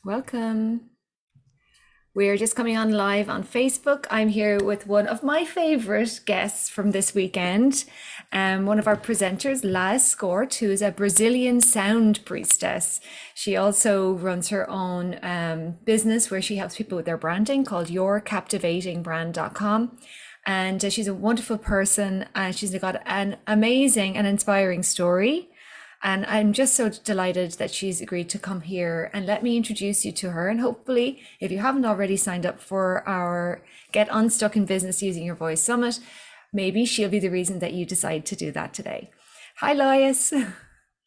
Welcome. We're just coming on live on Facebook. I'm here with one of my favorite guests from this weekend, one of our presenters, Lais Scort, who is a Brazilian sound priestess. She also runs her own business where she helps people with their branding called yourcaptivatingbrand.com. And she's a wonderful person, and she's got an amazing and inspiring story. And I'm just so delighted that she's agreed to come here, and let me introduce you to her. And hopefully, if you haven't already signed up for our Get Unstuck in Business Using Your Voice Summit, maybe she'll be the reason that you decide to do that today. Hi, Lais.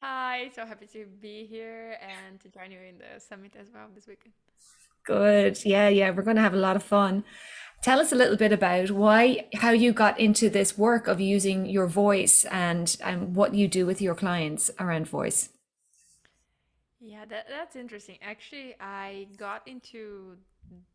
Hi, so happy to be here and to join you in the summit as well this weekend. Good. Yeah, we're going to have a lot of fun. Tell us a little bit about how you got into this work of using your voice and what you do with your clients around voice. Yeah, that's interesting. Actually, I got into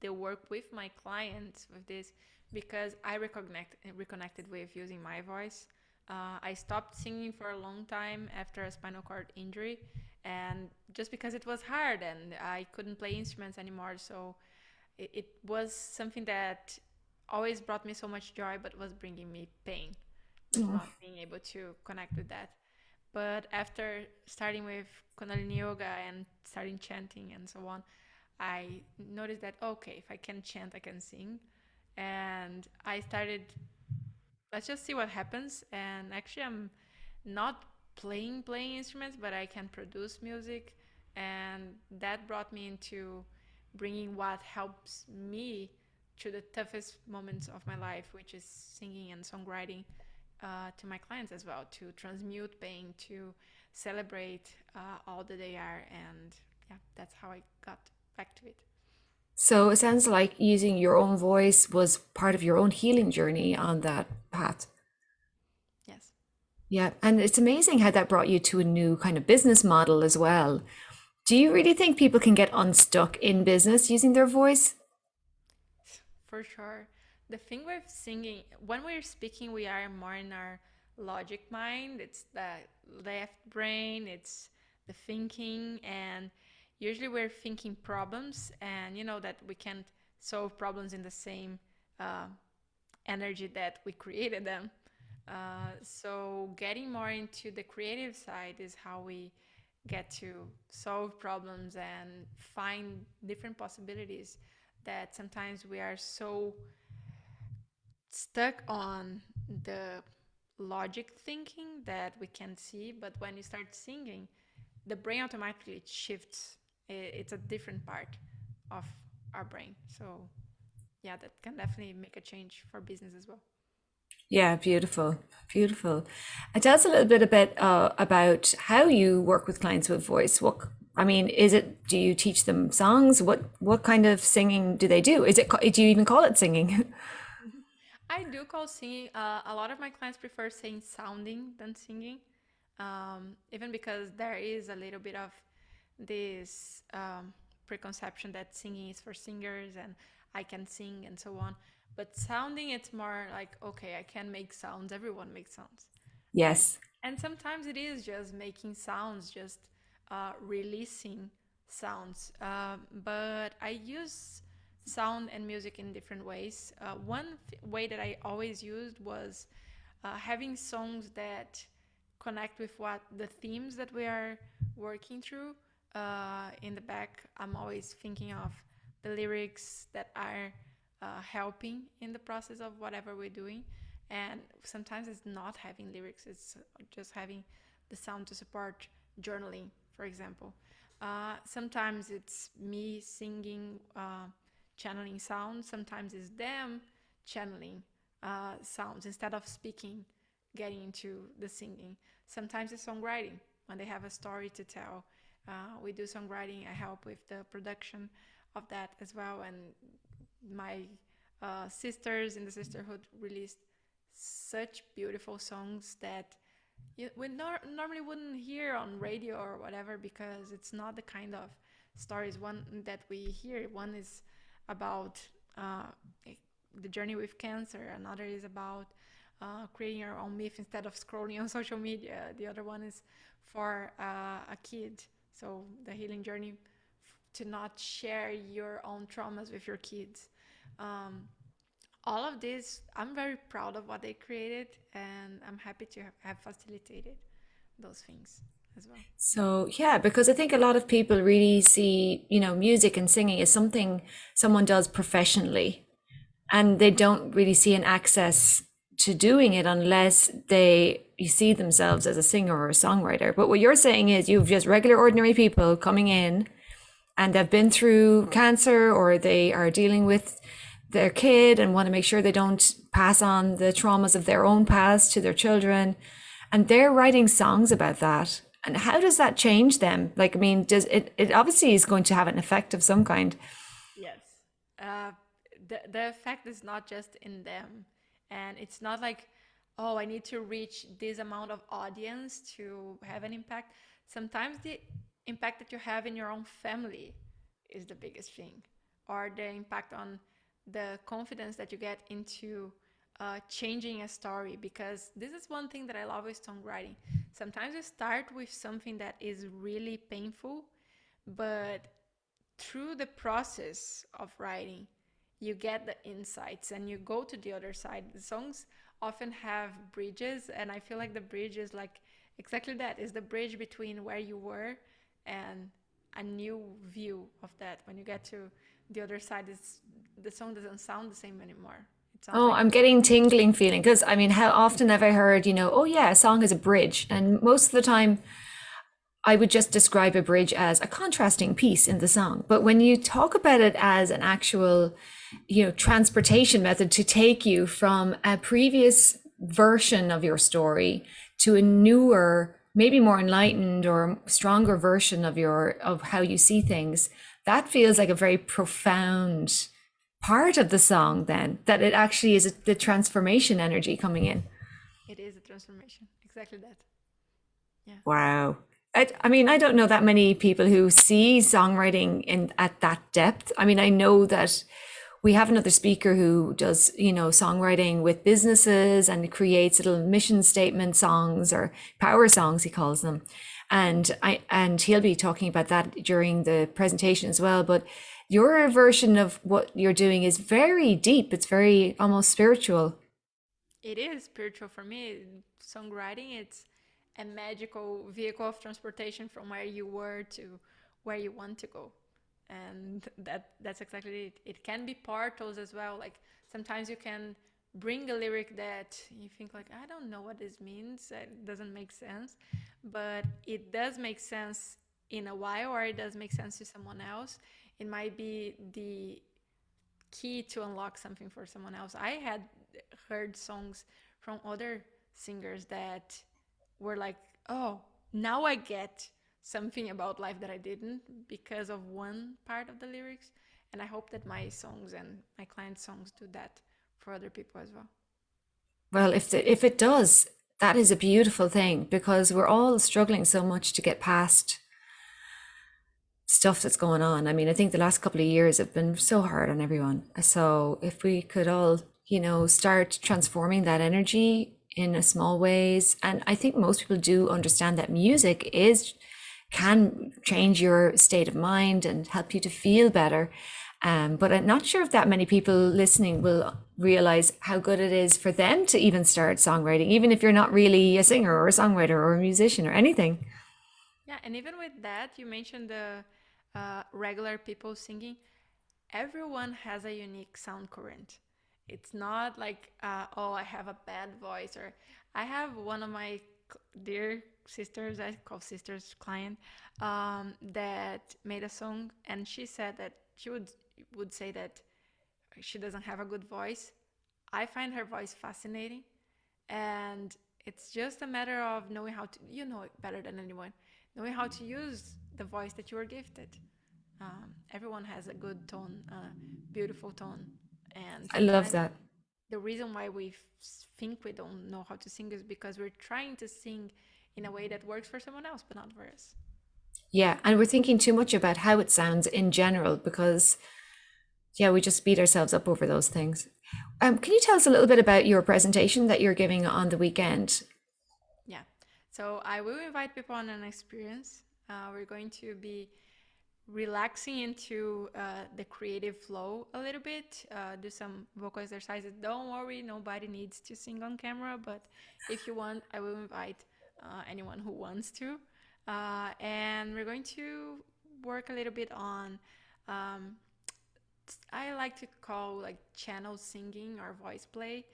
the work with my clients with this because I reconnected with using my voice. I stopped singing for a long time after a spinal cord injury, and just because it was hard and I couldn't play instruments anymore, so it was something that always brought me so much joy, but was bringing me pain with not being able to connect with that. But after starting with Kundalini Yoga and starting chanting and so on, I noticed that okay, if I can chant, I can sing. And I started, let's just see what happens. And actually, I'm not playing instruments, but I can produce music. And that brought me into bringing what helps me through the toughest moments of my life, which is singing and songwriting, to my clients as well, to transmute pain, to celebrate all that they are. And yeah, that's how I got back to it. So it sounds like using your own voice was part of your own healing journey on that path. Yes. Yeah, and it's amazing how that brought you to a new kind of business model as well. Do you really think people can get unstuck in business using their voice? For sure. The thing with singing, when we're speaking, we are more in our logic mind. It's the left brain, it's the thinking, and usually we're thinking problems, and you know that we can't solve problems in the same uh, energy that we created them. So getting more into the creative side is how we get to solve problems and find different possibilities that sometimes we are so stuck on the logic thinking that we can't see. But when you start singing, the brain automatically shifts. It's a different part of our brain. So yeah, that can definitely make a change for business as well. Yeah, beautiful, beautiful. Tell us a little bit about how you work with clients with voice. I mean, do you teach them songs? What kind of singing do they do? Do you even call it singing? I do call singing. A lot of my clients prefer saying sounding than singing, even because there is a little bit of this preconception that singing is for singers and I can sing and so on. But sounding, it's more like, okay, I can make sounds. Everyone makes sounds. And, Yes. and sometimes it is just making sounds, just releasing sounds. But I use sound and music in different ways. One way that I always used was having songs that connect with what the themes that we are working through. In the back, I'm always thinking of the lyrics that are helping in the process of whatever we're doing. And sometimes it's not having lyrics, it's just having the sound to support journaling, for example. Sometimes it's me singing, channeling sounds. Sometimes it's them channeling sounds instead of speaking, getting into the singing. Sometimes it's songwriting when they have a story to tell. We do songwriting. I help with the production of that as well. And my sisters in the sisterhood released such beautiful songs that we normally wouldn't hear on radio or whatever, because it's not the kind of stories one that we hear. One is about uh, the journey with cancer. Another is about creating your own myth instead of scrolling on social media. The other one is for a kid. So the healing journey to not share your own traumas with your kids. Um, all of this, I'm very proud of what they created, and I'm happy to have facilitated those things as well. So, yeah, because I think a lot of people really see, music and singing as something someone does professionally, and they don't really see an access to doing it unless they you see themselves as a singer or a songwriter. But what you're saying is you've just regular ordinary people coming in and they've been through cancer or they are dealing with their kid and want to make sure they don't pass on the traumas of their own past to their children, and they're writing songs about that. And how does that change them? Like, I mean, does it obviously is going to have an effect of some kind. Yes. Uh, the effect is not just in them. And it's not like, oh, I need to reach this amount of audience to have an impact. Sometimes the impact that you have in your own family is the biggest thing, or the impact on the confidence that you get into changing a story. Because this is one thing that I love with songwriting. Sometimes you start with something that is really painful, but through the process of writing, you get the insights and you go to the other side. The songs often have bridges, and I feel like the bridge is like exactly that, is the bridge between where you were and a new view of that. When you get to the other side, the song doesn't sound the same anymore. It sounds Oh, like I'm getting tingling feeling because I mean, how often have I heard, oh yeah, a song is a bridge, and most of the time I would just describe a bridge as a contrasting piece in the song. But when you talk about it as an actual, transportation method to take you from a previous version of your story to a newer, maybe more enlightened or stronger version of how you see things, that feels like a very profound part of the song then, that it actually is the transformation energy coming in. it is a transformation. Exactly that. Yeah. Wow. I mean, I don't know that many people who see songwriting in at that depth. I mean, I know that we have another speaker who does, songwriting with businesses and creates little mission statement songs or power songs, he calls them. And he'll be talking about that during the presentation as well. But your version of what you're doing is very deep. It's very almost spiritual. It is spiritual for me. Songwriting, it's a magical vehicle of transportation from where you were to where you want to go. And that's exactly it. It can be portals as well. Like sometimes you can bring a lyric that you think like, I don't know what this means. It doesn't make sense. But it does make sense in a while, or it does make sense to someone else. It might be the key to unlock something for someone else. I had heard songs from other singers that were like, oh, now I get something about life that I didn't because of one part of the lyrics. And I hope that my songs and my clients' songs do that for other people as well. Well, if it does, that is a beautiful thing because we're all struggling so much to get past stuff that's going on. I mean, I think the last couple of years have been so hard on everyone. So if we could all, start transforming that energy in a small ways, and I think most people do understand that music is can change your state of mind and help you to feel better. But I'm not sure if that many people listening will realize how good it is for them to even start songwriting, even if you're not really a singer or a songwriter or a musician or anything. Yeah, and even with that, you mentioned the regular people singing. Everyone has a unique sound current. It's not like, oh, I have a bad voice, or I have one of my dear sisters, I call sisters client, that made a song, and she said that she would say that she doesn't have a good voice. I find her voice fascinating, and it's just a matter of knowing how to, you know it better than anyone, knowing how to use the voice that you are gifted. Everyone has a good tone, beautiful tone, and I love sometimes that. the reason why we think we don't know how to sing is because we're trying to sing in a way that works for someone else, but not for us. Yeah, and we're thinking too much about how it sounds in general because yeah, we just beat ourselves up over those things. Can you tell us a little bit about your presentation that you're giving on the weekend? Yeah. So I will invite people on an experience. We're going to be relaxing into the creative flow a little bit, do some vocal exercises. Don't worry, nobody needs to sing on camera, but if you want, I will invite anyone who wants to. And we're going to work a little bit on, um, I like to call like channel singing or voice play.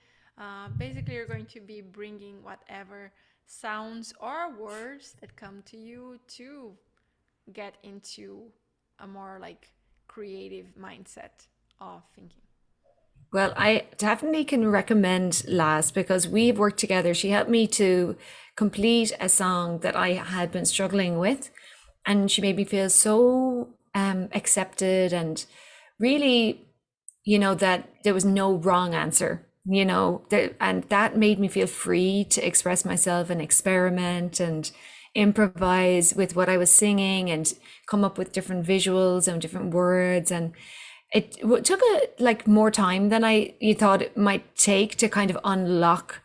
Basically, you're going to be bringing whatever sounds or words that come to you to get into a more like creative mindset of thinking. Well, I definitely can recommend Lais because we've worked together. She helped me to complete a song that I had been struggling with, and she made me feel so accepted and really, that there was no wrong answer, and that made me feel free to express myself and experiment and improvise with what I was singing and come up with different visuals and different words. And it took like more time than I you thought it might take to kind of unlock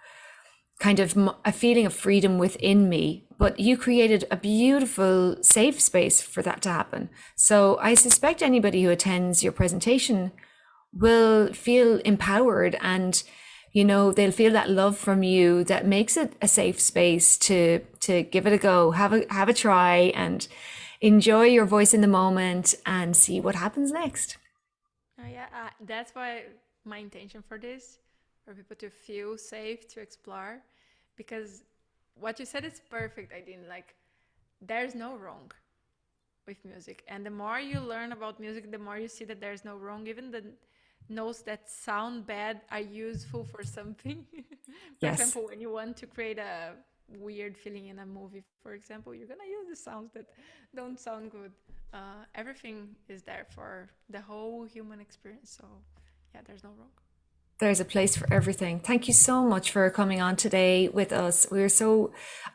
kind of a feeling of freedom within me. But you created a beautiful safe space for that to happen. So I suspect anybody who attends your presentation will feel empowered, and they'll feel that love from you that makes it a safe space to give it a go, have a try, and enjoy your voice in the moment and see what happens next. Yeah, that's why my intention for this, for people to feel safe to explore, because what you said is perfect. I didn't like. There's no wrong with music, and the more you learn about music, the more you see that there's no wrong. Even the notes that sound bad are useful for something. For Yes. example, when you want to create a weird feeling in a movie, for example, you're gonna use the sounds that don't sound good. Everything is there for the whole human experience. So, yeah, there's no wrong. There's a place for everything. Thank you so much for coming on today with us.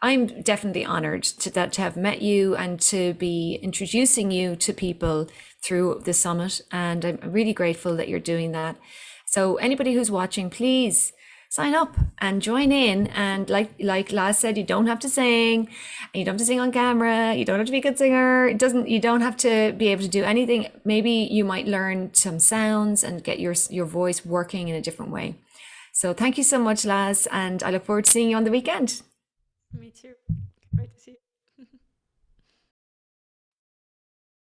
I'm definitely honored to have met you and to be introducing you to people through the summit. And I'm really grateful that you're doing that. So anybody who's watching, please sign up and join in. And like Laz said, you don't have to sing, and you don't have to sing on camera. You don't have to be a good singer. You don't have to be able to do anything. Maybe you might learn some sounds and get your voice working in a different way. So thank you so much, Laz, and I look forward to seeing you on the weekend. Me too. Great to see you.